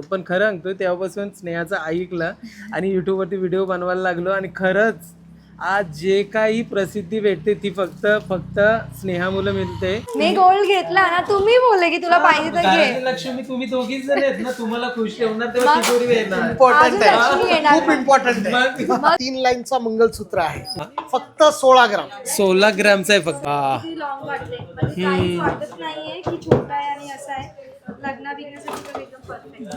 पण खरं सांगतो तेव्हापासून स्नेहाचं ऐकलं आणि युट्यूबवरती व्हिडिओ बनवायला लागलो आणि खरंच आज जे काही प्रसिद्धी भेटते ती फक्त स्नेहामुळे मिळते. मी गोल्ड घेतला ना, तुम्ही बोलले की तुला पाहिजे तर घे. घराची लक्ष्मी तुम्ही दोघीच जण आहेत ना, तुम्हाला खुश ठेवणार तेव्हा तिजोरी येणार. इम्पॉर्टंट अजून लक्ष्मी आहे, येणार. खूप इम्पॉर्टंट आहे. 3 लाईनचा मंगलसूत्र आहे, फक्त 16 ग्राम. 16 ग्रामचा आहे फक्त. किती लॉंग वाटते, म्हणजे काहीच वाटत नाहीये की छोटा आहे आणि असं आहे. लग्न बिग्नासाठी तर एकदम परफेक्ट.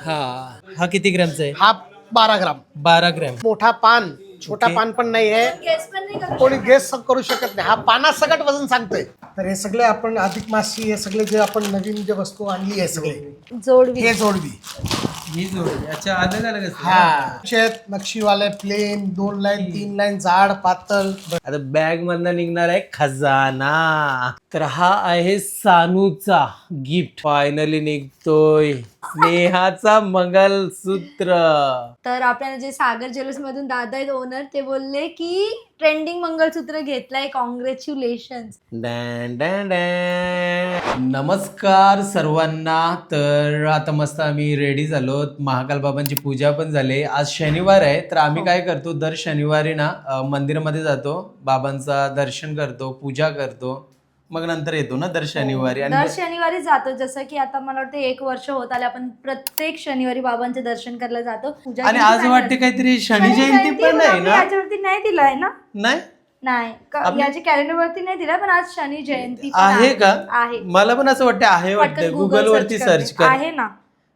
हा किती ग्रामचा आहे? हा 12 ग्राम. 12 ग्रॅम. मोठा पान, छोटा पान पण नाही आहे, केस पण नाही करू कोणी गेस करू शकत नाही. हा पानासकट वजन सांगतोय. तर हे सगळे आपण अधिक मासी, हे सगळे जे आपण नवीन जे वस्तू आणली आहे सगळे, जोडवी. हे जोडवी. ही जोडी अच्छा अलग अलग असते. हा नक्षीवाले, प्लेन, 2 लाईन 3 लाईन, जाड पातळ. आता बॅग मधनं निघणार आहे खजाना. तर हा आहे सानूचा गिफ्ट. फायनली निघतोय स्नेहाचा मंगलसूत्र. तर आपल्याला जे सागर ज्वेलर्स मधून दादा आहेत ओनर, ते बोलले की ट्रेंडिंग मंगलसूत्र घेतलाय, कॉंग्रॅच्युलेशन. Dan dan dan. नमस्कार सर्वांना. तर आता मस्त आम्ही रेडी झालो. महाकाल बाबांची पूजा पण झाली. आज शनिवार आहे तर आम्ही काय करतो, दर शनिवारी ना मंदिरामध्ये जातो, बाबांचा दर्शन करतो, पूजा करतो, मग नंतर येतो ना दर शनिवारी. दर आणि शनिवारी जातो. जसं की आता मला वाटतं 1 वर्ष होत आले आपण प्रत्येक शनिवारी बाबांचे दर्शन करायला जातो. पूजा आणि केली आज काय वाटते करतो? काहीतरी शनी शनी जयंती जयंती पण आहे आपल्या ना? याच्यावरती नाही दिलाय ना? नाही नाही याच्या कॅलेंडर वरती नाही दिला, पण आज शनी जयंती पण आहे का? आहे. मला पण असं वाटतं आहे, वाटतं पटकन गुगल वरती करते. सर्च कर. आहे ना.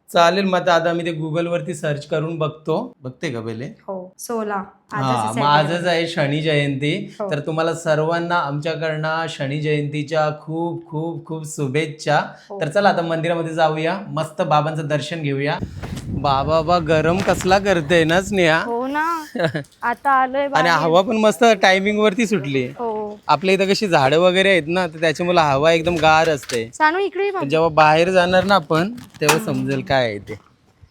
चालेल, मग आता मी ते गुगल वरती सर्च करून बघते का पहिले. हो 16 हा मग आजच आहे शनी जयंती. हो. तर तुम्हाला सर्वांना आमच्याकडनं शनी जयंतीच्या खूप खूप खूप शुभेच्छा. हो. तर चला आता मंदिरामध्ये जाऊया, मस्त बाबांचं दर्शन घेऊया. बाबा गरम कसला करते ना स्नेहा. हो ना. आता आलोय आणि बाहेर. हवा पण मस्त टायमिंग वरती सुटली. हो. आपल्या इथं कशी झाडं वगैरे आहेत ना, तर त्याच्यामुळे हवा एकदम गार असते. सानू इकडे ये बघ. पण जेव्हा बाहेर जाणार ना आपण तेव्हा समजेल काय आहे ते.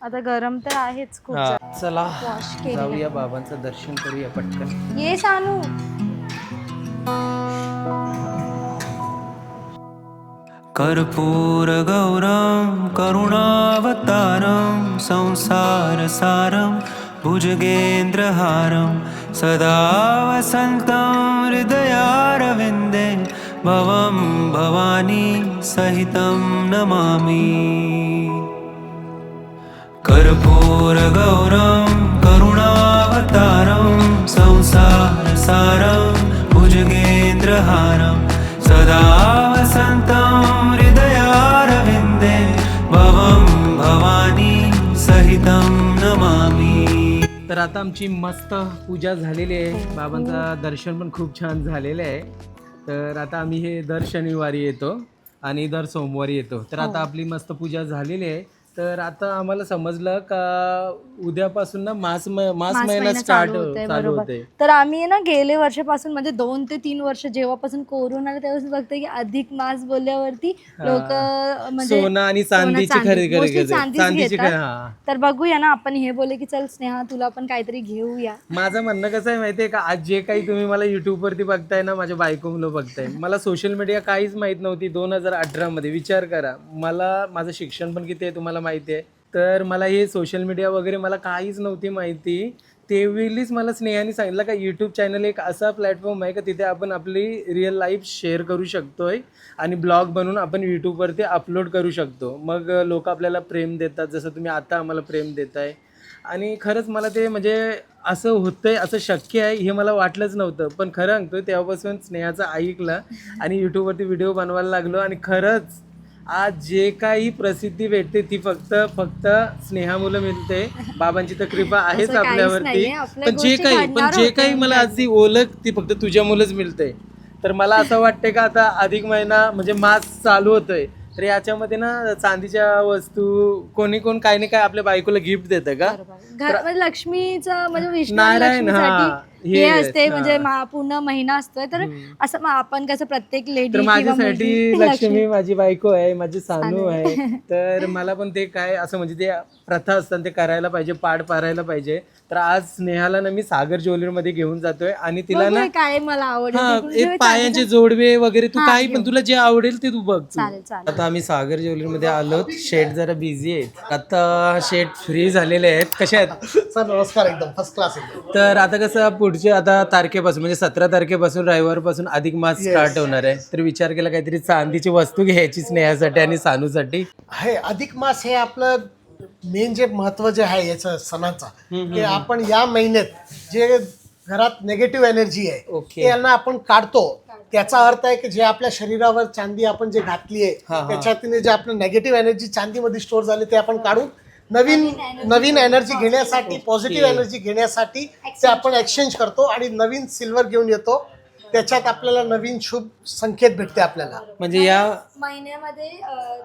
आता गरम तर आहेच खूप. हा चला वॉश केली. जाऊया, बाबांचं दर्शन करूया पटकन. ये सानू. कर्पूरगौरं करुणावतारं संसारसारं भुजगेन्द्रहारं सदा वसन्तं हृदयारविन्दे भवं भवानी सहितं नमामि. कर्पूरगौरं करुणावतारं संसारसारं भुजगेन्द्रहारं सदा वसन्तं हृदयारविन्दे भवं भवानी सहितं नमामि. तर आता आमची मस्त पूजा झालेली आहे, बाबांचं दर्शन पण खूप छान झालेलं आहे. तर आता आम्ही हे दर शनिवारी येतो आणि दर सोमवारी येतो. तर आता आपली मस्त पूजा झालेली आहे. तर आता आम्हाला समजलं का उद्यापासून ना मास महिना स्टार्ट चालू होते. तर आम्ही ना गेले वर्षापासून म्हणजे 2 ते 3 वर्ष जेव्हापासून कोरोना आला तेव्हापासून बघतोय की अधिक मास बोलल्यावरती लोक म्हणजे सोनं आणि चांदीची खरेदी mostly चांदीची चांदीच घेतात. हा. तर बघूया ना, आपण हे बोलले की चल स्नेहा तुला पण काहीतरी घेऊया. माझं म्हणणं कसं आहे माहितीये का, आज जे काही तुम्ही मला युट्यूब वरती बघताय ना, माझ्या बायको मुलं बघताय, मला सोशल मीडिया काहीच माहित नव्हती 2018 मध्ये. विचार करा, मला माझं शिक्षण पण किती आहे तुम्हाला माहिती आहे. तर मला हे सोशल मीडिया वगैरे मला काहीच नव्हती माहिती. त्यावेळीच मला स्नेहाने सांगितलं का यूट्यूब चॅनल एक असा प्लॅटफॉर्म आहे का तिथे आपण आपली रिअल लाईफ शेअर करू शकतोय आणि ब्लॉग बनवून आपण यूट्यूबवरती अपलोड करू शकतो. मग लोक आपल्याला प्रेम देतात, जसं तुम्ही आता आम्हाला प्रेम देताय. आणि खरंच मला ते म्हणजे असं होतंय, असं शक्य आहे हे मला वाटलंच नव्हतं. पण खरं सांगतो तेव्हापासून स्नेहाचं ऐकलं आणि यूट्यूबवरती व्हिडिओ बनवायला लागलो आणि खरंच आज जे काही प्रसिद्धी भेटते ती फक्त स्नेहामुळे मिळते. बाबांची तर कृपा आहेच असं काहीच आपल्यावरती. नाहीये, आपल्या पण गोष्टी घडणार जे काही होत्या. मला आज ती ओळख ती फक्त तुझ्यामुळेच मिळते. तर मला असं वाटतंय का आता अधिक महिना म्हणजे मास चालू होतोय, तर याच्यामध्ये ना चांदीच्या वस्तू कोण काही ना काय आपल्या बायकोला गिफ्ट देतं का? म्हणजे लक्ष्मीचं म्हणजे विष्णू नारायण, लक्ष्मीसाठी हा हे असते म्हणजे पूर्ण महिना असतोय तर असं आपण कसं प्रत्येक लेडी तर माझ्यासाठी लक्ष्मी माझी बायको आहे, माझी सानू आहे. तर मला पण ते काय असं म्हणजे ते प्रथा असतात ते करायला पाहिजे, पाड पारायला पाहिजे. तर आज स्नेहाला ना मी सागर ज्वेलरी मध्ये घेऊन जातोय आणि तिला ना काय मला आवडेल हा ते तू एक पायांचे जोडवे वगैरे तू काही पण तुला जे आवडेल ते तू बघ तू. चालेल चालेल. आता आम्ही सागर ज्वेलरी मध्ये आलो. शेठ जरा बिझी आहेत आता, शेठ फ्री झालेले आहेत. कसे आहेत सर नमस्कार, एकदम फर्स्ट क्लास एकदम. तर आता कसं पुढच्या आता तारखेपासून म्हणजे 17 तारखेपासून रविवारपासून अधिक मास स्टार्ट होणार आहे. तर विचार केला काहीतरी चांदीची वस्तू घ्यायची स्नेहासाठी आणि सानूसाठी. हे अधिक मास हे आपलं मेन जे महत्व जे आहे याचं सणाचा, की आपण या महिन्यात जे घरात नेगेटिव्ह एनर्जी आहे ओके. ते यांना आपण काढतो. त्याचा अर्थ आहे की जे आपल्या शरीरावर चांदी आपण जे घातली आहे त्याच्यातून जे आपलं नेगेटिव्ह एनर्जी चांदीमध्ये स्टोअर झाले ते आपण काढून नवीन एनर्जी घेण्यासाठी, पॉझिटिव्ह एनर्जी घेण्यासाठी ते आपण एक्सचेंज करतो आणि नवीन सिल्वर घेऊन येतो. त्याच्यात आपल्याला नवीन शुभ संकेत भेटते आपल्याला. म्हणजे या महिन्यामध्ये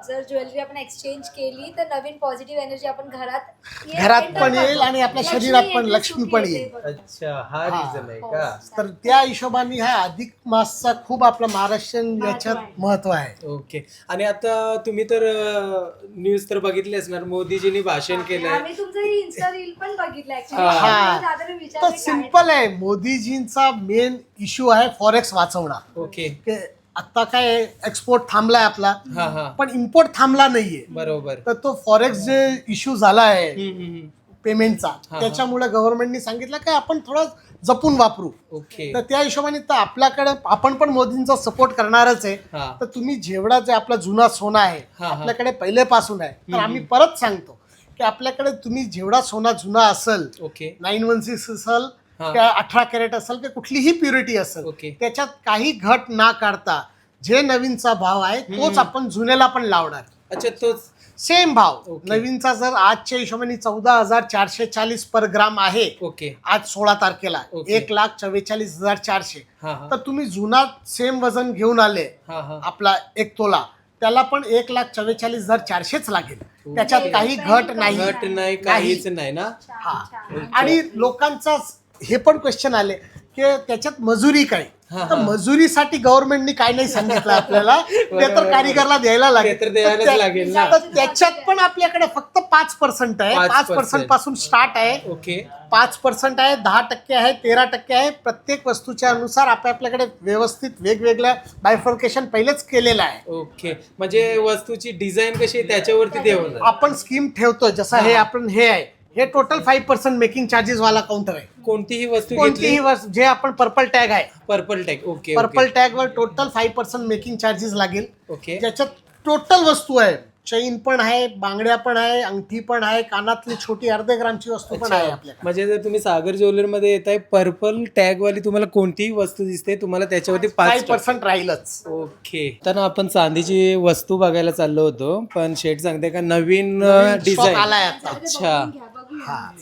जर ज्वेलरी आपण एक्सचेंज केली तर नवीन पॉझिटिव्ह एनर्जी आपण घरात पण येईल आणि आपल्या शरीरात पण लक्ष्मी पण येईल. अच्छा हा रिझन आहे का? तर त्या हिशोबाने हा अधिक मासचा खूप आपला महाराष्ट्रीयन याच्यात महत्व आहे. ओके. आणि आता तुम्ही तर न्यूज तर बघितली असणार, मोदीजींनी भाषण केलंय. आम्ही तुमचं इन्स्टा रील पण बघितलं तर सिंपल आहे, मोदीजींचा मेन इश्यू आहे फॉरेक्स वाचवणं. ओके. की आता काय एक्सपोर्ट थांबलाय आपला, हा हा पण इम्पोर्ट थांबला नाहीये. बरोबर. तर तो फॉरेक्स जे इश्यू झाला आहे हम्म. पेमेंटचा, त्याच्यामुळे गव्हर्नमेंटनी सांगितलं की आपण थोडं जपून वापरू. ओके. तर त्या हिशोबाने तर आपल्याकडे आपण पण मोदींचा सपोर्ट करणारच आहे. हा. तर तुम्ही जेवढा जे आपला जुना सोना आहे आपल्याकडे पहिलेपासून आहे, तर आम्ही परत सांगतो की आपल्याकडे तुम्ही जेवढा सोना जुना असेल, ओके. 916 असेल किंवा 18 कॅरेट असेल किंवा कुठलीही प्युरिटी असेल, ओके. त्याच्यात काही घट ना काढता जे नवीनचा भाव आहे तोच आपण जुन्याला पण लावणार. अच्छा तोच सेम भाव. ओके. नवीनचा जर आजच्या हिशोबाने 14,440 पर ग्राम आहे ओके. आज 16 तारखेला, ओके. 1,44,400. हा हा तर तुम्ही जुना सेम वजन घेऊन आले हा हा आपला 1 तोला, त्याला पण 1,44,400च लागेल. त्याच्यात काही घट नाही. घट नाही काहीच नाही ना. हा. आणि लोकांचा हे पण क्वेश्चन आले की त्याच्यात मजुरी काय, तर मजुरीसाठी गव्हर्नमेंटनी काय नाही सांगितलं आपल्याला, ते तर कारिगरला द्यायला ते तर द्यायलाच लागेल ना. तर त्याच्यात पण आपल्याकडे फक्त 5% आहे. 5% पासून स्टार्ट आहे. ओके. 5% आहे, 10% आहे, 13% आहे. प्रत्येक वस्तूच्या अनुसार आपल्याकडे व्यवस्थित वेगवेगळ्या बायफर्केशन पहिलेच केलेलं आहे. ओके. म्हणजे वस्तूची डिझाईन कशी आहे त्याच्यावरती देऊन आपण स्कीम ठेवतो. जसं हे आपण हे आहे, हे टोटल 5% मेकिंग चार्जेस वाला काउंटर आहे. कोणतीही वस्तू कोणतीही जे आपण पर्पल टॅग आहे, purple tag. Okay. Purple tag वर टोटल 5% मेकिंग चार्जेस लागेल. ओके. ज्याच्यात टोटल वस्तू आहे, चैन पण आहे, बांगड्या पण आहे, अंगठी पण आहे, कानातली छोटी अर्ध्या ग्रामची वस्तू पण आहे आपल्याकडे. म्हणजे जर तुम्ही सागर ज्वेलरी मध्ये येताय, पर्पल टॅग वाली तुम्हाला कोणतीही वस्तू दिसते तुम्हाला त्याच्यावरती 5% राहीलच. ओके. तर ना आपण चांदीची वस्तू बघायला चाललो होतो, पण शेठ सांगते का नवीन डिझाईन आलाय आता. अच्छा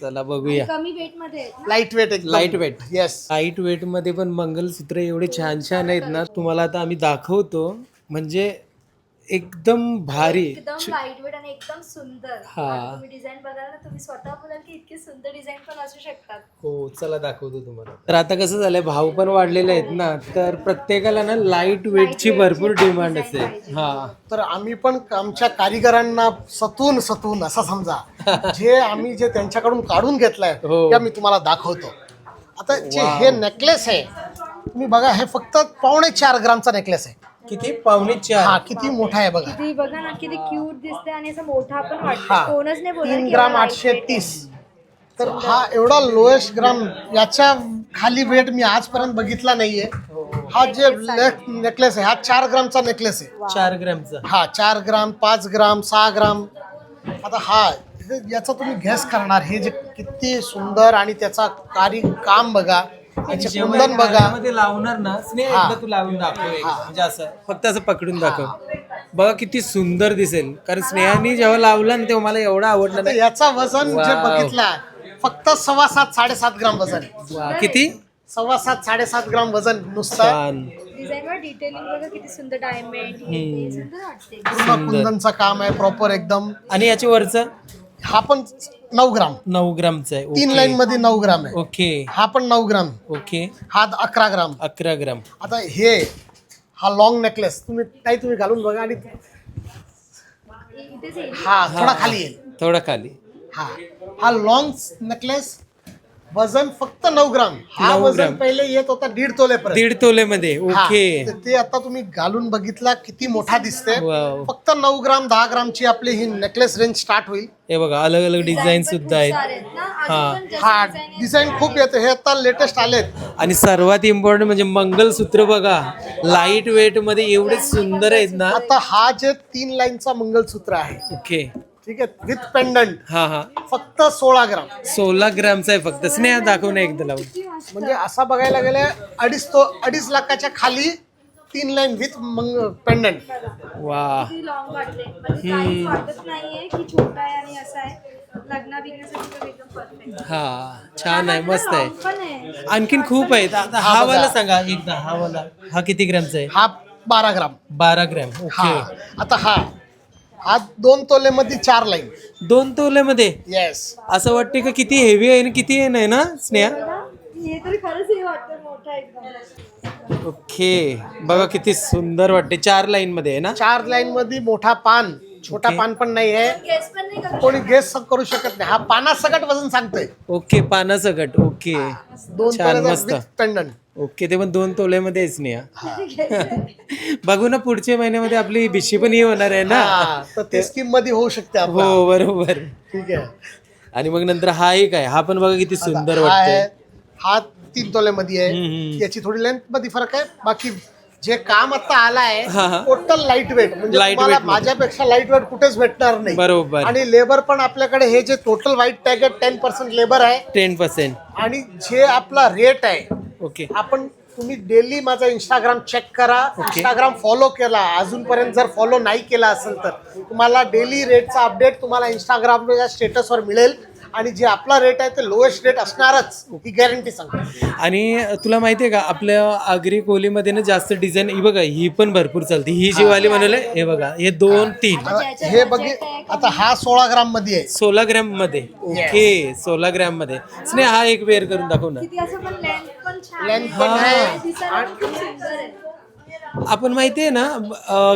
चला बघूया. कमी वेट मध्ये लाईट वेट एकदम. Light weight. Yes. Light weight मध्ये पण मंगलसूत्र एवढे छान छान आहेत ना, तुम्हाला आता आम्ही दाखवतो. म्हणजे एकदम भारी, एकदम लाईट वेट आणि एकदम सुंदर. हा. तुम्ही डिझाईन बघाल ना, तुम्ही स्वतः बोलाल की इतकी सुंदर डिझाईन पण असू शकतात. हो चला दाखवतो तुम्हाला. तर आता कसं झालंय, भाव पण वाढलेले आहेत ना, तर प्रत्येकाला ना लाईट वेटची भरपूर डिमांड असते. हा. तर आम्ही पण आमच्या कारिगरांना सतून असं समजा जे आम्ही जे त्यांच्याकडून काढून घेतलंय हो. ते मी तुम्हाला दाखवतो. आता जे हे नेकलेस आहे तुम्ही बघा, हे फक्त 4.5 ग्रामचा नेकलेस आहे. किती? 4.5. हा, किती मोठा आहे बघा. किती बघा ना, किती क्यूट दिसते आणि असं मोठा पण हा. वाटतो. कोणच नाही बोलणार 3 की ग्राम एवढा 830. तर हा एवढा लोएस्ट ग्राम, याच्या खाली वेट मी आजपर्यंत बघितला नाहीये. हा जे नेकलेस आहे हा 4 ग्रामचा नेकलेस आहे. 4 ग्रॅमचा. हा 4 ग्राम, 5 ग्राम, 6 ग्राम. आता हा याचा तुम्ही गॅस करणार, हे जे किती सुंदर आणि त्याचा काम बघा, याचे कुंदन बघा. मध्ये लावणार ना स्नेह, हा. एकदा तू लावून दाखव एक. म्हणजे असं फक्त असं पकडून दाखव. बघा किती सुंदर दिसेल. कारण स्नेहानी जेव्हा लावला ना तेव्हा मला एवढं आवडलं तर ना. याचा वजन जे वाव. बघितलं फक्त 7.5-7.5 ग्राम वजन आहे. वा, किती 7.5-7.5 ग्राम वजन नुसतं. छान. डिझाईन वर डिटेलिंग बघा किती सुंदर डायमंड. सुंदर वाटते. पूर्ण कुंदनचं काम आहे प्रॉपर एकदम. आणि याच्या वरचं हा पण 9 ग्राम, 9 ग्रामचा आहे. 3 लाईन मध्ये 9 ग्राम आहे. ओके हा पण 9 ग्राम, ओके. हा 11 ग्राम. 11 ग्राम. आता हा लॉंग नेकलेस तुम्ही घालून बघा आणि हा थोडा खाली येईल. थोडा खाली. हा लॉंग नेकलेस वजन फक्त 9 ग्राम. हा 9 वजन ग्राम. पहिले येत होता 1.5 तोलेपर्यंत. 1.5 तोलेमध्ये. हा, ओके. तर ते आता तुम्ही घालून बघितला किती मोठा दिसते. वाव. फक्त 9 ग्राम 10 ग्रामची आपली ही नेकलेस रेंज स्टार्ट होईल. हे बघा अलग अलग डिझाईन सुद्धा आहेत. हा डिझाईन खूप येते, हे आता लेटेस्ट आलेत. आणि सर्वात इम्पॉर्टंट म्हणजे मंगलसूत्र बघा, लाईट वेट मध्ये एवढे सुंदर आहेत ना. आता हा जे 3 लाईनचा मंगलसूत्र आहे, ओके. ठीक आहे, विथ पेंडंट, हा हा. फक्त 16 ग्राम. 16 ग्रामचा आहे फक्त. स्नेहा दाखव ना एकदा लावून. म्हणजे असा बघायला गेले 2.5 लाखाच्या खाली 3 लाईन विथ पेंडंट. वा. लॉंग वाटते म्हणजे काहीच वाटत नाहीये की छोटा आहे आणि असा आहे. लग्ना बिग्नासाठी तर एकदम परफेक्ट. हा छान आहे, मस्त आहे. पण आहे आणखीन खूप आहेत. आता हा वाला सांगा एकदा. हा वाला हा किती ग्रामचा आहे? हा 12 ग्राम. 12 ग्रॅम. हा ओके. आता हा 2 तोले मध्ये 4 लाईन. 2 तोल्यामध्ये. येस. असं वाटते का किती हेवी आहे आणि किती आहे ना स्नेहा. हे तर खरंच हे वाटतं मोठा एकदम. ओके. बघा किती सुंदर वाटते. 4 लाईन मध्ये आहे ना. 4 लाईन मध्ये मोठा पान, छोटा ओके. पान पण नाही आहे. गेस पण नाही करू कोणी गेस करू शकत नाही. हा पानासकट वजन सांगतोय. ओके. पानासकट. ओके. 2 छान, तोले मस्त. With pendant. ओके. ते पण 2 तोल्यामध्ये आहेच नाही. बघू ना पुढच्या महिन्यामध्ये आपली भिशी पण ही होणार आहे ना. तर ते स्कीम मध्ये होऊ शकते आपला. हो बरोबर. ठीक आहे. आणि मग नंतर हा एक आहे. हा पण बघा किती सुंदर हा वाटतोय. आहे, हा 3 तोल्यामध्ये आहे. हम्म. याची थोडी लेंथ मध्ये फरक आहे. बाकी जे काम आता आला आहे हा, हा. टोटल लाईट वेट, म्हणजे Light तुम्हाला weight मध्ये. माझ्यापेक्षा लाईट वेट कुठेच भेटणार नाही. बरोबर. आणि लेबर पण आपल्याकडे हे जे टोटल व्हाईट टॅग आहे 10% लेबर आहे. 10%. आणि जे आपला रेट आहे, ओके. तुम्ही डेली माझा इंस्टाग्राम चेक करा. इंस्टाग्राम फॉलो केला, अजूनपर्यंत जर फॉलो नाही केला असेल तर तुम्हाला डेली रेटचा अपडेट तुम्हाला इंस्टाग्रामच्या स्टेटसवर मिळेल. आणि जे आपला रेट आहे ते लोएस्ट रेट असणारच, ही गॅरंटी सांगतो. आणि तुला माहितीये का आपल्या आगरी कोलीमध्ये ना जास्त डिझाईन ही बघा, ही पण भरपूर चालते. ही जी वाली म्हणाले हे बघा, हे 2 3 हे बघे. आता हा 16 ग्राम मध्ये आहे. 16 ग्रॅम मध्ये. ओके. 16 ग्रॅम मध्ये. स्नेहा हा एक वेअर करून दाखव ना. किती असं पण लेंथ पण छान लेंथ आहे. पण आहे. दिसायला पण खूप सुंदर आहे. आपण माहितीये ना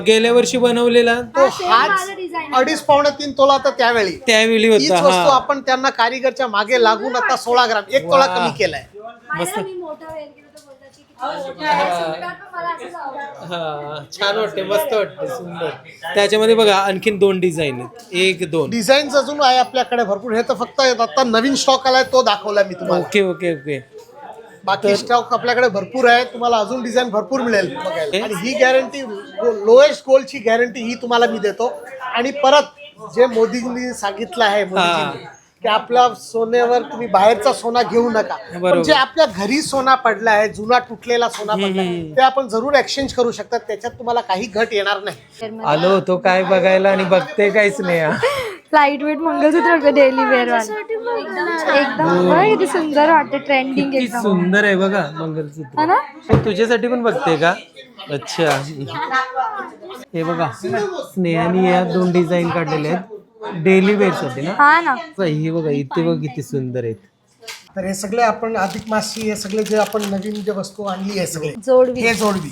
गेल्या वर्षी बनवलेला तो same हाच माझं design 2.5-3 तोला तर त्यावेळी त्यावेळी हीच होता. वस्तू हा आपण त्यांना कारीगरच्या मागे लागून आता 16 ग्राम 1 तोळा कमी केलाय. माझ्या मी मोठा वेअर केला तर बोलतात की किती मोठा आहे. सुटणार पण मला असंच आवडतं. हा छान वाटते, मस्त वाटते, सुंदर. त्याच्यामध्ये बघा आणखीन 2 डिझाईन आहेत. 1 2. डिझाईन्स अजून आहे आपल्याकडे भरपूर. हे तर फक्त आता नवीन स्टॉक आलाय तो दाखवला मी तुम्हाला. Okay okay okay. बाकी स्टॉक आपल्याकडे भरपूर आहे. तुम्हाला अजून डिझाईन भरपूर मिळेल बघायला. आणि ही गॅरंटी लोएस्ट गोल्डची गॅरंटी ही तुम्हाला मी देतो. आणि परत जे मोदींनी सांगितलं आहे, मोदीजींनी, की आपल्या सोन्यावर तुम्ही बाहेरचा सोना घेऊ नका. पण जे आपल्या घरी सोना पडला आहे, जुना तुटलेला सोना पडला आहे, ते आपण जरूर एक्सचेंज करू शकतात. त्याच्यात तुम्हाला काही घट येणार नाही. आलो होतो काय बघायला आणि बघते काहीच नाही. लाईट वेट मंगळसूत्र डेली वेअर एकदम बघा किती सुंदर वाटते. ट्रेंडिंग किती एकदम सुंदर आहे बघा है मंगलसूत्र. ना. हे तुझ्यासाठी पण बघते का? अच्छा. हे बघा स्नेहाने या 2 डिझाईन काढलेले आहेत डेली वेअर साठी ना. हा ना. हे बघा इथे बघ किती सुंदर आहेत. तर हे सगळे आपण अधिक मासी, हे सगळे जे आपण नवीन जे वस्तू आणली आहे सगळे, जोडवी हे जोडवी.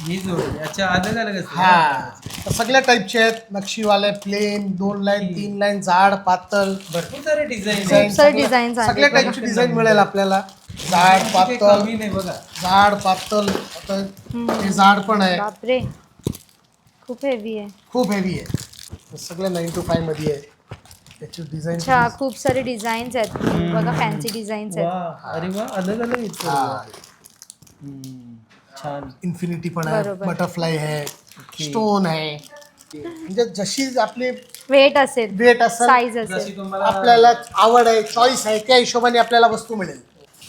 ही जोडली. अच्छा अलग अलग असते. हा तर सगळ्या टाईपचे आहेत. नक्षीवाले, प्लेन, 2 लाईन, 3 लाईन, जाड, पातळ, भरपूर सारे डिझाईन डिझाईन, सारे डिझाईन्स आहेत. सगळ्या टाईपची डिझाईन मिळेल आपल्याला. जाड, पातळ, कमी नाही बघा. जाड, पातळ. आता हे जाड पण आहे, बापरे खूप हेवी आहे. खूप हेवी आहे. हे सगळे 9 to 5 मध्ये आहे. त्याची डिझाईन अच्छा खूप सारे डिझाईन्स आहेत. बघा फॅन्सी डिझाईन्स आहेत. वा अरे वा अलग अलग आहेत सर्व. छान. इन्फिनिटी पण आहे, बरोबर. बटरफ्लाय आहे, स्टोन आहे. म्हणजे जशी आपली वेट असेल, वेट असेल, साईज असेल. जशी तुम्हाला आपल्याला आवड आहे, चॉईस आहे, त्या हिशोबाने आपल्याला वस्तू मिळेल.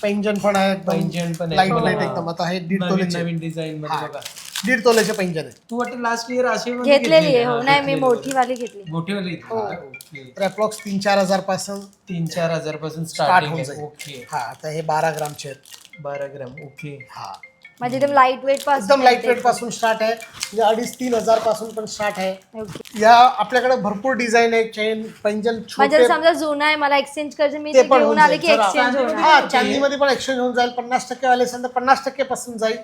पैंजन पण आहे, पैंजण पण आहे. लाईट हो. वेट एकदम. आता हे 1.5 नवीन तोलेचे, नवीन डिझाईन मध्ये बघा. 1.5 तोलेचे पैंजन आहे. तू वाटतं लास्ट इयर अशी घेतलेली आहे. हो नाही मी मोठी वाली घेतली. मोठी वाली ओके. तर अप्रॉक्स 3-4 हजार पासून 3-4 हजार पासून स्टार्ट स्टार्टिंग होऊन आहे. जाईल. ओके. हा आता हे 12 ग्रामचे आहेत. 12 ग्राम. ओके. हा म्हणजे एकदम लाईट वेट पासून एकदम लाईट वेट पासून स्टार्ट आहे, म्हणजे 2,500-3,000 पासून पण स्टार्ट आहे. ओके. या आपल्याकडे भरपूर डिझाईन आहे, चेन पैंजण म्हणजे छोटे समजा जुना आहे मला एक्सचेंज करायचं मी ते ते पण घेऊन होऊन आले जाईल. की जरा- एक्सचेंज होणार. हा चांदीमध्ये पण एक्सचेंज होऊन जाईल. 50% वाले असेल तर 50% पासून जाईल.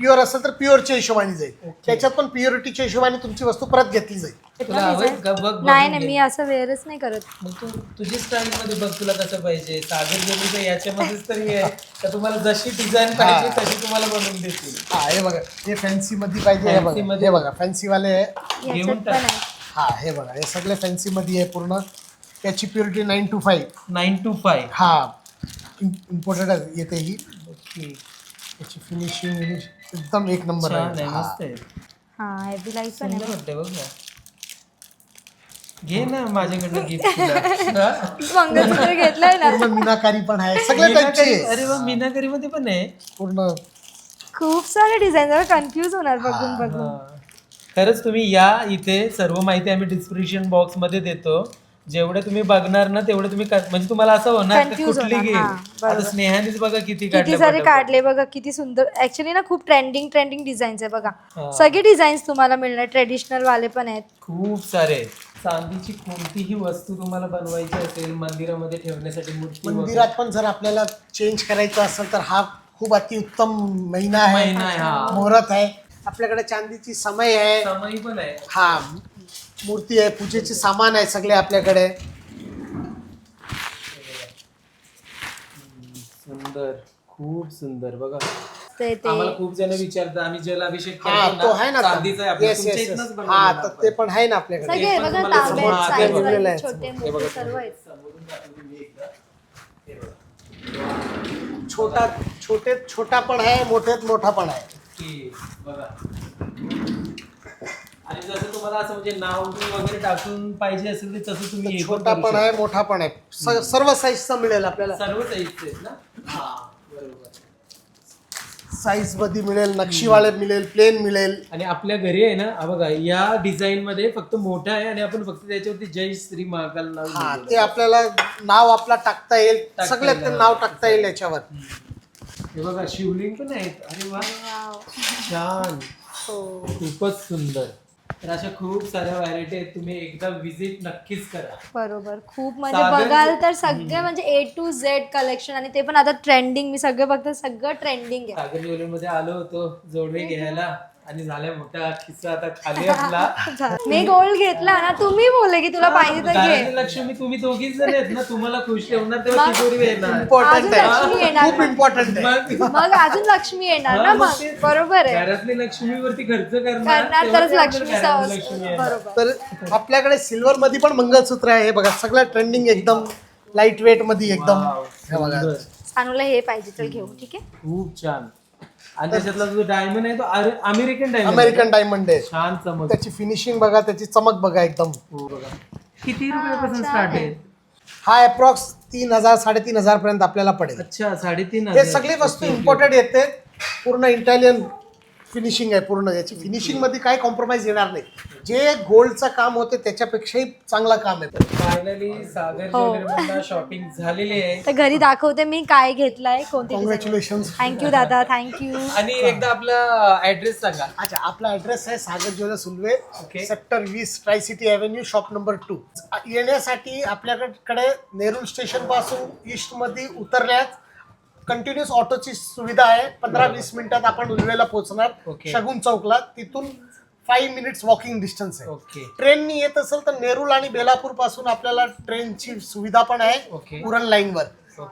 प्युअर असेल तर प्युअरच्या हिशोबाने जाईल. त्याच्यात पण प्युरिटीच्या हिशोबाने तुमची वस्तू परत घेतली जाईल. तुला आवडेल का? बघ नाही नाही मी असं वेअरच नाही करत. मग तू तुझी स्टाईल मध्ये बघ तुला कसं पाहिजे. सागर ज्वेलरीचं याच्यामध्येच तरी आहे तर तुम्हाला जशी डिझाईन पाहिजे तशी तुम्हाला बनवून देतील. हा हे बघा, हे फॅन्सी मध्ये पाहिजे. हे Fancy बघा, मध्ये. हे बघा फॅन्सी वाले आहे. याच्यात पण आहे. हा हे बघा, हे सगळे फॅन्सी मध्ये आहे पूर्ण. त्याची प्युरिटी 9 to 5. 9 to 5. हा इम्पोर्टेड येते ही. ओके. त्याची फिनिशिंग एकदम एक नंबर छान आहे, आहे. हा. मस्त आहे. हा हेवी लाईट पण सुंदर आहे. वाटतंय बघ ना. घे ना माझ्याकडनं गिफ्ट तुला. मंगळसूत्र घेतलंय ना. पूर्ण मीनाकारी पण आहे, सगळ्या टाईपची मीनाकारी- आहे. अरे वा, मीनाकारी मध्ये पण आहे. पूर्ण खूप सारे डिझाईन कन्फ्युज होणार बघून बघून. हा. खरंच तुम्ही या इथे सर्व माहिती आम्ही डिस्क्रिप्शन बॉक्स मध्ये देतो. जेवढे तुम्ही बघणार ना तेवढे तुम्ही म्हणजे तुम्हाला असं होणार की Confuse कुठली होणार, घेईल. हा, बरोबर. आता स्नेहानेच बघा किती किती काढले सारे पटापट. काढले बघा किती सुंदर. ऍक्च्युली ना खूप ट्रेंडिंग डिझाईन्स आहे बघा. हा. सगळे डिझाईन्स तुम्हाला मिळणार. ट्रेडिशनल वाले पण आहेत. खूप सारे. चांदीची कोणतीही वस्तू तुम्हाला बनवायची असेल मंदिरामध्ये ठेवण्यासाठी मूर्ती वगैरे. मंदिरात पण जर आपल्याला चेंज करायचं असेल तर हा खूप अतिउत्तम महिना आहे. हा. मुहूर्त आहे. आपल्याकडे चांदीची समय आहे. समई पण आहे. हा मूर्ती आहे, पूजेचे सामान आहे सगळे आपल्याकडे. सुंदर, खूप सुंदर बघा. ते आम्हाला खूप जण विचारतात आम्ही जलाभिषेक हा करतो तो आहे ना. चांदीचा आहे आपला. Yes, तुमच्या yes, yes. इथनंच हा बनवलेला तर आपण. ते पण आहे ना आपल्याकडे. सगळे पण बघा तुम्हाला तांबे समोर ते साईज बनवलेलं आहे. छोटे मोठे सर्व आहेत. समोरून दाखवतो मी एकदा. हे बघा. छोटा पण आहे, मोठा पण आहे. की बघा. आणि जसं तुम्हाला असं म्हणजे नाव वगैरे टाकून पाहिजे असेल तर तसं तुम्ही हे छोटा करू पण शकता. आहे, मोठा पण आहे. सर्व साईजचा मिळेल आपल्याला. सर्व साईजचे आहेत ना. हा बरोबर. साईज मध्ये मिळेल, नक्षीवाले मिळेल, प्लेन मिळेल. आणि आपल्या घरी आहे ना हा बघा या डिझाईन मध्ये फक्त मोठा आहे आणि आपण फक्त त्याच्यावरती जय श्री महाकाल नाव हा लिहिलेलं ते आहे. आपल्याला नाव आपला टाकता येईल. टाकता सगळ्यात येईल. ते नाव टाकता येईल याच्यावर. हे बघा शिवलिंग पण आहेत. अरे वा वाव. छान. हो. खूपच सुंदर. तर अशा खूप साऱ्या व्हरायटी आहेत. तुम्ही एकदा विजिट नक्कीच करा. बरोबर. खूप म्हणजे सागर- बघाल तर सगळे म्हणजे A to Z कलेक्शन. आणि ते पण आता ट्रेंडिंग. मी सगळं बघते सगळं ट्रेंडिंग आहे. सागर ज्वेलरी मध्ये आलो होतो जोडवे घ्यायला आणि झाल्या मोठा खिस्सा आता खाली आपला. मी गोल्ड घेतला ना. तुम्ही बोलले की तुला पाहिजे तर घरातली घे. लक्ष्मी तुम्ही दोघीच जण आहेत ना. तुम्हाला खुश ठेवणार तेव्हा तिजोरी येणार. इम्पॉर्टंट अजून लक्ष्मी आहे, येणार. खूप इम्पॉर्टंट आहे. मग मग अजून लक्ष्मी येणार ना. हा, मग मग तेच. बरोबर आहे. घरातली लक्ष्मीवरती खर्च करणार तेव्हा तरच ते लक्ष्मी आपल्या घरातली लक्ष्मी येणार. बरोबर. तर आपल्याकडे सिल्वर मध्ये पण मंगळसूत्र आहे. हे बघा सगळं ट्रेंडिंग एकदम लाईट वेट मध्ये एकदम. वाव, हे बघा. सुंदर. सानूला हे पाहिजे चल घेऊ. ठीक आहे. खूप छान. आणि त्याच्यातला जो डायमंड आहे तो अमेरिकन डायमंड. अमेरिकन डायमंड आहे. छान चमक. त्याची फिनिशिंग बघा, त्याची चमक बघा एकदम. हो बघा. किती रुपयापासून स्टार्ट आहे? हा अप्रॉक्स 3,000 3,500 पर्यंत आपल्याला पडेल. अच्छा 3,500. हे सगळी वस्तू इम्पोर्टेड येते. पूर्ण इटालियन फिनिशिंग आहे पूर्ण. याची फिनिशिंग मध्ये काही कॉम्प्रोमाइज येणार नाही. जे गोल्डचं काम होते त्याच्यापेक्षाही चांगलं काम आहे. फायनली सागर ज्वेलरी शॉपिंग झालेली आहे. तर घरी दाखवते मी काय घेतलंय कोणती. कॉंग्रॅच्युलेशन. थँक्यू दादा. थँक्यू. आणि एकदा आपला ऍड्रेस सांगा. अच्छा आपला ऍड्रेस आहे Sagar jewellers Ulwe, Okay. Sector 20 tri city avenue, shop number 2. येण्यासाठी आपल्याकडे नेरूळ स्टेशन पासून ईस्ट मध्ये उतरल्यास कंटिन्युअस ऑटोची सुविधा आहे. 15-20 मिनिटात आपण उल्वेला पोहोचणार. Okay. शगुन चौकला. तिथून 5 मिनिट्स वॉकिंग डिस्टन्स आहे. ओके. ट्रेननी येत असेल तर नेरूळ आणि बेलापूर पासून आपल्याला ट्रेनची सुविधा पण आहे. Okay. उरण लाईनवर.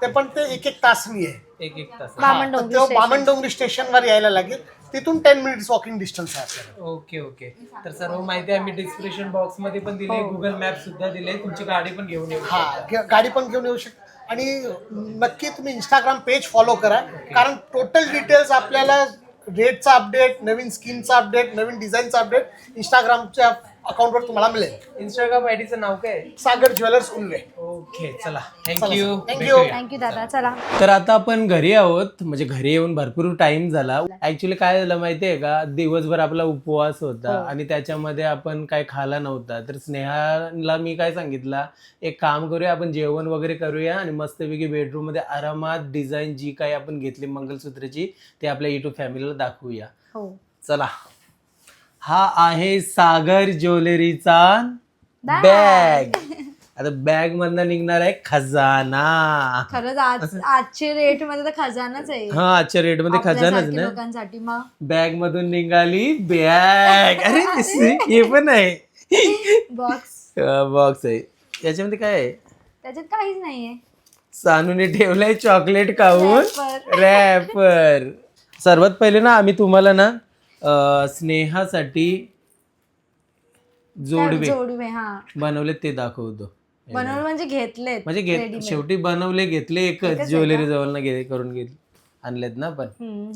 ते पण ते 1-1 तासनी आहे. एक तास. बामणडोंगरी तेव्हा स्टेशन. बामणडोंगरी स्टेशनवर यायला लागेल. तिथून 10 मिनिट्स वॉकिंग डिस्टन्स आहे आपल्याला. Okay okay. तर सर्व माहिती आम्ही डिस्क्रिप्शन बॉक्स मध्ये पण दिली. गुगल मॅप सुद्धा दिले. तुमची गाडी पण घेऊन येऊ हा शकता. गाडी पण घेऊन येऊ शकता. आणि नक्की तुम्ही इंस्टाग्राम पेज फॉलो करा. कारण टोटल डिटेल्स आपल्याला रेटचा अपडेट, नवीन स्कीमचा अपडेट, नवीन डिझाईनचा अपडेट इंस्टाग्रामच्या अकाउंटवर तुम्हाला मिळेल. इंस्टाग्राम आयडीचं नाव काय आहे? सागर ज्वेलर्स उल्वे. ओके चला थँक्यू. थँक्यू दादा. चला तर आता आपण घरी आहोत, म्हणजे घरी येऊन भरपूर टाइम झाला. ऍक्च्युली काय झालं माहितीये का, दिवसभर आपला उपवास होता आणि त्याच्यामध्ये आपण काय खाला नव्हता. तर स्नेहाला मी काय सांगितलं, एक काम करूया, आपण जेवण वगैरे करूया आणि मस्तपैकी बेडरूम मध्ये आरामात डिझाईन जी काही आपण घेतली मंगलसूत्राची ते आपल्या युट्यूब फॅमिलीला दाखवूया. हो चला, हा आहे सागर ज्वेलरीचा बॅग. आता बॅग मधनं निघणार आहे खजाना. खरंच आजचे रेट मध्ये तर खजानाच आहे हा, आजच्या रेट मध्ये खजानाच आपल्यासारखे ना. लोकांसाठी. मग बॅग मधून निघाली बॅग. अरे हे पण आहे, बॉक्स बॉक्स आहे. याच्यामध्ये काय आहे? त्याच्यात काहीच नाहीये. सानूने ठेवलंय चॉकलेट खाऊन Wrapper. रॅपर. सर्वात पहिले ना आम्ही तुम्हाला ना स्नेहासाठी जोडवे हा बनवले ते दाखवतो. बनवून म्हणजे घेतलेत म्हणजे शेवटी बनवले, घेतले एकच ज्वेलरी जवळ करून आणलेत ना पण.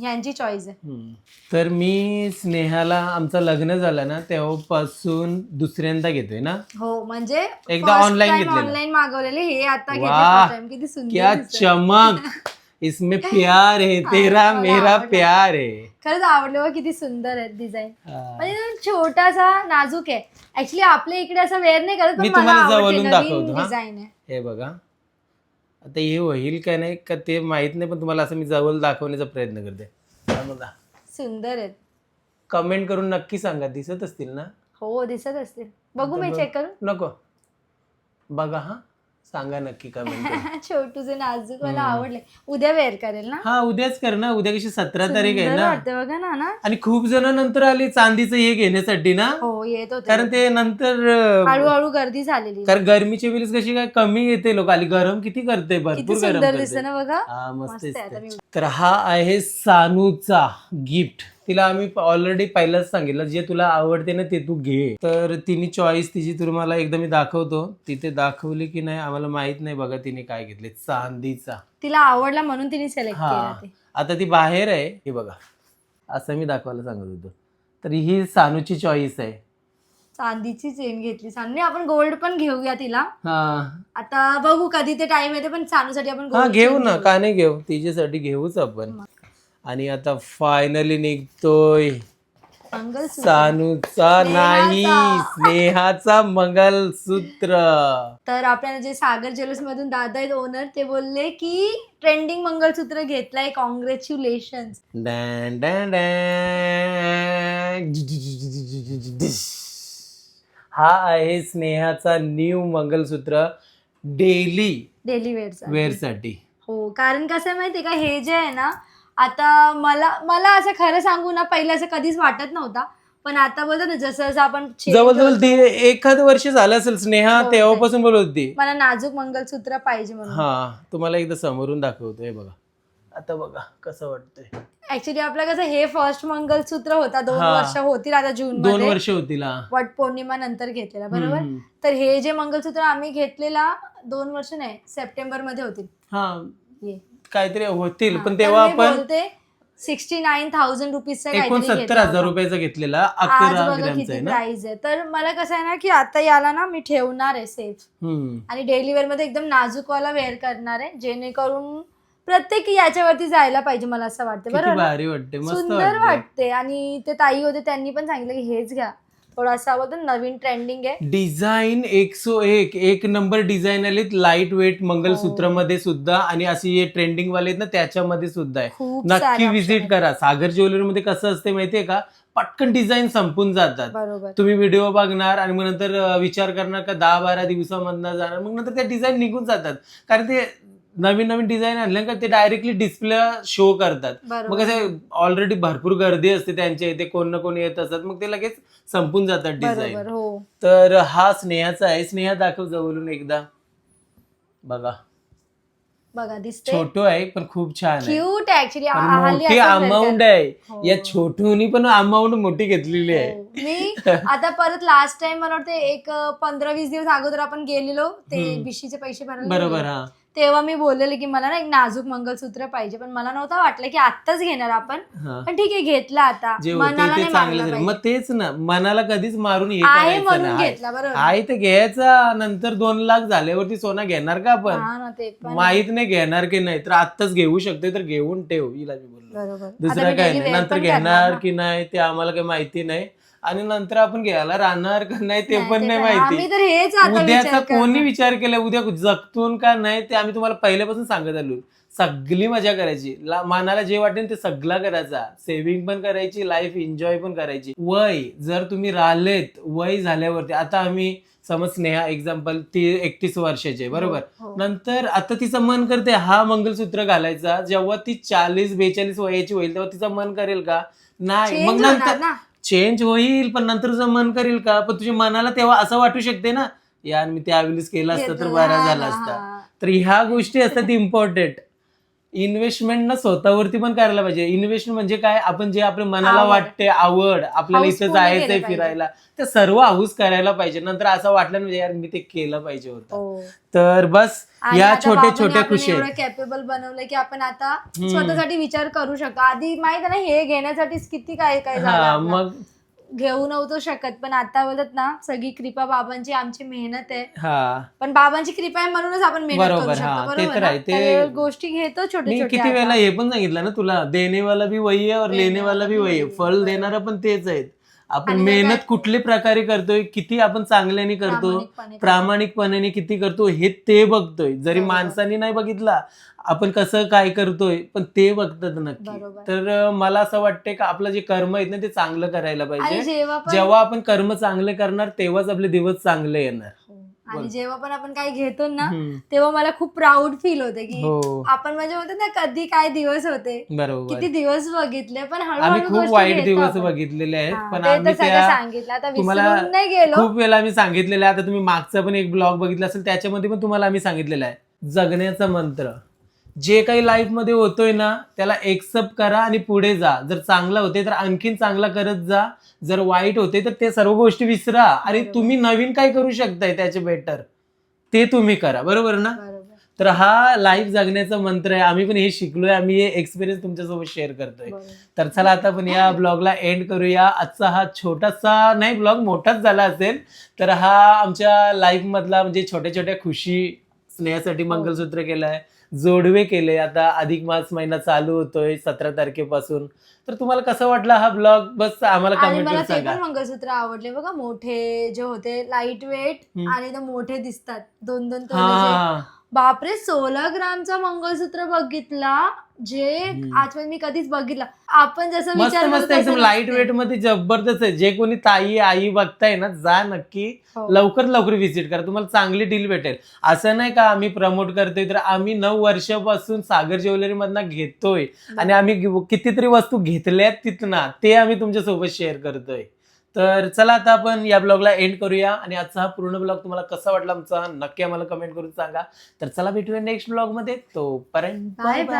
ह्यांची चॉईस आहे. तर मी स्नेहाला आमचं लग्न झालं ना तेव्हापासून दुसऱ्यांदा घेतोय ना. हो म्हणजे एकदा online घेतलेलं. ऑनलाईन मागवलेले, हे आता वाह, घेतले. किती सुंदर क्या दिसतंय. चमक, इसमें प्यार है तेरा मेरा प्यार है. खरंच आवडलं बघ, किती सुंदर आहे डिझाईन. हा. म्हणजे छोटासा नाजूक आहे. ऍक्च्युली आपल्या इकडे असं वेअर नाही करत, मी पण मला तुम्हाला आवडते. जवळून नवीन दाखवतो हा. डिझाईन आहे. हे बघा, आता हे होईल का नाही का ते माहित नाही, पण तुम्हाला असं मी जवळ दाखवण्याचा प्रयत्न करते. हा बघा, सुंदर आहेत. कमेंट करून नक्की सांगा, दिसत असतील ना? हो दिसत असतील. बघू मी चेक करू. नको, बघा हा, सांगा नक्की कमेंट करून. छोटूचे नाजूक मला आवडले. उद्या वेअर करेल ना. हा उद्याच कर ना, उद्या कशी 17 तारीख आहे सुंदर ना. वाटते बघा ना. आणि खूप जण नंतर आली चांदीचं हे घेण्यासाठी ना, हो येत होते. कारण ते नंतर हळूहळू गर्दी झालेली. कारण गरमीची वेळेस कशी काय कमी येते, लोक आली गरम किती करते, किती भरपूर गरम सुंदर करते. दिसते ना बघा. हा मस्त मस्त आहे. आता दिसते. मी तर हा आहे सानूचा गिफ्ट. तिला आम्ही ऑलरेडी पहिलाच सांगितलं, जे तुला आवडते ना ते तू घे. तर तिने चॉईस तिची तुम्हाला एकदा मी दाखवतो. तिथे दाखवली की नाही आम्हाला माहित नाही. बघा तिने काय घेतले, चांदीचा. तिला आवडला म्हणून तिने सिलेक्ट हा, केला ते. आता ती बाहेर आहे. हे बघा, असं मी दाखवायला सांगत होतो. तर ही सानूची चॉईस आहे. चांदीची चेन घेतली सानूने. आपण गोल्ड पण घेऊया तिला. हा आता बघू कधी ते टाइम येते, पण सानूसाठी आपण हा gold घेऊ chain ना, का नाही घेऊ, तिच्यासाठी घेऊच आपण. आणि आता फायनली निघतोय मंगलसूत्र. सानूचा नाही, स्नेहाचा मंगलसूत्र. तर आपल्याला जे सागर ज्वेलर्स मधून दादा आहेत ओनर, ते बोलले की ट्रेंडिंग मंगलसूत्र घेतलाय, कॉंग्रॅच्युलेशन. डॅन डॅन डॅन. हा आहे स्नेहाचा new mangalsutra daily daily wear साठी. हो, कारण कसं आहे माहितीये का, हे जे आहे ना, आता मला असं खरं सांगू ना, पहिलं असं कधीच वाटत नव्हता, पण आता बोलतो ना, जसं जसं आपण change जवळजवळ होतो, एखाद वर्ष झालं असेल स्नेहा हो, तेव्हापासून बोलत होती. मला नाजूक मंगलसूत्र पाहिजे म्हणून. हा, तुम्हाला एकदा समोरून दाखवतोय बघा. आता बघा कसं वाटतंय. ऍक्च्युली आपलं कसं, हे फर्स्ट मंगलसूत्र होता. 2 हा. वर्ष होतील आता जून 2 मध्ये. वर्ष होतील. वट पौर्णिमा नंतर घेतलेला, बरोबर. हम्म. तर हे जे मंगलसूत्र आम्ही घेतलेला 2 वर्ष नाही, सप्टेंबर मध्ये होतील हा, हे. काहीतरी होतील, हा, पण तर तेव्हा मी आपण बोलते 69,000 रुपीजचा 69,000 रुपयाचा घेतलेला. आज 11 बघा ग्रॅमचा किती आहे ना. प्राइस आहे. तर मला कसं आहे ना, की आता याला ना मी ठेवणार आहे सेफ, आणि डेली वेअर मध्ये एकदम नाजूकवाला वेअर करणार आहे, जेणेकरून प्रत्येक याच्यावरती जायला पाहिजे, मला असं वाटतं. किती बरोबर ना? भारी वाटते, मस्त सुंदर वाटते. वाटते. आणि ते ताई होते, त्यांनी पण सांगितलं की हेच घ्या, थोडासा बोलतो नवीन ट्रेंडिंग आहे. डिझाईन 101 एक नंबर डिझाईन आले, लाईट वेट मंगलसूत्र हो. मध्ये सुद्धा, आणि अशी हे ट्रेंडिंग वाले आहेत ना त्याच्यामध्ये सुद्धा आहे. खूप नक्की सारे विजिट option करा. सागर ज्वेलरी मध्ये कसं असते माहितीये का, पटकन डिझाईन संपून जातात. बरोबर. तुम्ही व्हिडिओ बघणार आणि मग नंतर विचार करणार का 10-12 दिवसामधनं जाणार, मग नंतर त्या डिझाईन निघून जातात. कारण ते नवीन डिझाईन आणलं का ते डायरेक्टली डिस्प्ले शो करतात. बरोबर. मग कसं ऑलरेडी भरपूर गर्दी असते त्यांच्या इथे, कोण ना कोण येत असतात, मग ते लगेच संपून जातात डिझाईन. बरोबर. हो, तर हा स्नेहाचा आहे. स्नेहा दाखव जवळून एकदा. बघा, बघा दिसते. छोटू आहे पण खूप छान आहे. क्यूट आहे ऍक्च्युली. मोठी अमाऊंट आहे. हो. या छोटूनी पण अमाऊंट मोठी घेतलेली आहे. मी आता परत लास्ट टाइम मला वाटतं एक 15-20 दिवस अगोदर आपण गेलेलो ते बिशीचे पैसे भरायला बरोबर. गेलेलो. हा, तेव्हा मी बोललेले की मला ना एक नाजूक मंगलसूत्र पाहिजे, पण मला नव्हतं वाटलं की आत्ताच घेणार आपण. हा. पण ठीक आहे, घेतलं आता. जे होते मनाला ते नाही चांगले मारलं झाले. मग पाहिजे. तेच ना, मनाला कधीच मारून हे आहे करायचं म्हणून नाही. घेतला, बरोबर. आहे ते घ्यायचा, नंतर 2 लाख झाल्यावरती सोना घेणार का आपण? हा ना, ते पण माहित नाही घेणार की नाही, तर आत्ताच घेऊ शकते तर घेऊन ठेव, हिला मी बोललो. बरोबर. आता दुसरं मी काय daily नाही. wear नंतर पण करणार घेणार ना. की नाही ते आम्हाला काही माहिती नाही, आणि नंतर आपण घ्यायला राहणार का नाही ते नाही, पण ते नाही पण आम्ही माहिती. तर हेच आता उद्याचा विचार कोणी करणार. विचार केला उद्या जगतून का नाही ते आम्ही तुम्हाला पहिल्यापासून सांगत आलो. सगळी मजा करायची, मनाला जे वाटेल ते सगळा करायचा, सेव्हिंग पण करायची, लाईफ एन्जॉय पण करायची. वय जर तुम्ही राहिलेत, वय झाल्यावरती, आता आम्ही समज स्नेहा एक्झाम्पल, ती 31 वर्षाची आहे बरोबर, हो. नंतर आता तिचं मन करते हा मंगलसूत्र घालायचा, जेव्हा ती 40-42 वयाची होईल तेव्हा तिचं मन करेल का? नाही. Change मग होणार नंतर ना. चेंज होईल, पण नंतर तुझं मन करेल का? पण तुझ्या मनाला तेव्हा असं वाटू शकते ना, यार मी त्यावेळेस केलं असतं तर बरा हा झाला ना, असता. हा. तर ह्या गोष्टी असतात इम्पॉर्टंट. इन्व्हेस्टमेंट ना स्वतःवरती पण करायला पाहिजे. इन्व्हेस्टमेंट म्हणजे काय, आपण जे आपल्या मनाला आवड. वाटते, आवड, आपल्याला हाऊस इथं पूर्ण जायचंय केलं पाहिजे. फिरायला, ते सर्व हाऊस करायला पाहिजे. नंतर असं वाटलं म्हणजे यार मी ते केलं पाहिजे होतं. हो. तर बस आणि या आता छोट्या बाबांनी छोट्या आपल्याला खुशी एवढं आहेत. कॅपेबल बनवलंय की आपण आता स्वतःसाठी विचार करू शकतो. आधी माहित आहे ना, हे घेण्यासाठीच किती काय काय झालं हा, आपलं. मग घेऊ नव्हतो शकत, पण आता बोलत ना, सगळी कृपा बाबांची, आमची मेहनत आहे. हा, पण बाबांची कृपा आहे म्हणूनच आपण मेहनत करू बरोबर, शकतो. हा, ते बरोबर तर ना? आहे. त्या गोष्टी घेतो छोटे मी छोटे. किती वेळेला हे पण सांगितलं ना तुला, देणे वाला भी वही है और लेने वाला भी वही है. फळ देणारा पण तेच आहेत. आपण आणि मेहनत त्याच्यात- कुठल्या प्रकारे करतोय, किती आपण चांगल्याने करतो, प्रामाणिकपणाने किती करतो, हे ते बघतोय. जरी बरोबर. माणसाने नाही बघितला आपण कसं काय करतोय, पण ते बघतात नक्की. बरोबर. तर मला असं वाटतंय की आपलं जे कर्म आहेत ना ते चांगलं करायला आणि पाहिजे. जेव्हा जेव्हा आपण कर्म चांगले करणार तेव्हाच आपले दिवस चांगले येणार. आणि जेव्हा पण आपण काही घेतो ना, हम्म. तेव्हा मला खूप प्राऊड फील होते की हो, आपण म्हणजे होते ना, कधी काय दिवस होते, बरोबर. किती दिवस बघितले, पण आम्ही हळूहळू खूप गोष्टी वाईट घेतो दिवस आपण. बघितलेले आहेत, हा, पण ते तर आम्ही सगळं त्या सांगितलं. आता तुम्हाला विसरून नाही गेलो. खूप वेळा आम्ही सांगितलेलं आहे. आता तुम्ही मागचा पण एक ब्लॉग बघितला असेल, त्याच्यामध्ये पण तुम्हाला आम्ही सांगितलेलं आहे, जगण्याचा मंत्र. जे काही लाईफ मध्ये होतोय ना त्याला एक्सेप्ट करा आणि पुढे जा. जर चांगला होते तर आणखीन चांगला करत जा, जर वाईट होते तर ते सर्व गोष्टी विसरा आणि बरोबर. तुम्ही नवीन काय करू शकताय त्याचे बेटर ते तुम्ही करा. बरोबर ना? बरोबर. तर हा लाईफ जगण्याचा मंत्र आहे. आम्ही पण हे शिकलोय, आम्ही हे एक्सपिरियन्स तुमच्यासोबत शेअर करतोय. बरोबर. तर चला आता आपण या ब्लॉगला एंड करूया. आजचा हा छोटासा नाही ब्लॉग मोठाच झाला असेल, तर हा आमच्या लाईफ मधला म्हणजे छोट्या छोट्या खुशी, स्नेहासाठी मंगलसूत्र केलंय, जोडवे केले, आता अधिक मास महिना चालू होतोय 17 तारखेपासून. तर तुम्हाला कसं वाटला हा ब्लॉग, बस आम्हाला आणि कमेंट मला करून ते सांगा. पण मंगळसूत्र आवडले बघा, मोठे जे होते, लाईट वेट आणि ते मोठे दिसतात, 2-2 तोळ्याचे. हा, बापरे, 16 ग्रामचा मंगळसूत्र बघितला, जे आजपर्यंत मी कधीच बघितला. आपण जसं मस्त विचार मस्त करतो एकदम तसं लाईट नसते. वेट मध्ये जबरदस्त आहे. जे कोणी ताई आई बघताय ना, जा नक्की हो. लवकर व्हिजिट करा, तुम्हाला चांगली डील भेटेल. असं नाही का आम्ही प्रमोट करतोय, तर आम्ही 9 वर्षापासून सागर ज्वेलरी मधनं घेतोय आणि आम्ही कितीतरी वस्तू घेतल्यात तिथनं, ते आम्ही तुमच्या सोबत शेअर करतोय. तर चला आता आपण या ब्लॉगला एंड करूया. आणि आजचा हा पूर्ण ब्लॉग तुम्हाला कसा वाटला आमचा नक्की आम्हाला कमेंट करून सांगा. तर चला भेटूया नेक्स्ट ब्लॉग मध्ये. तोपर्यंत बाय बाय.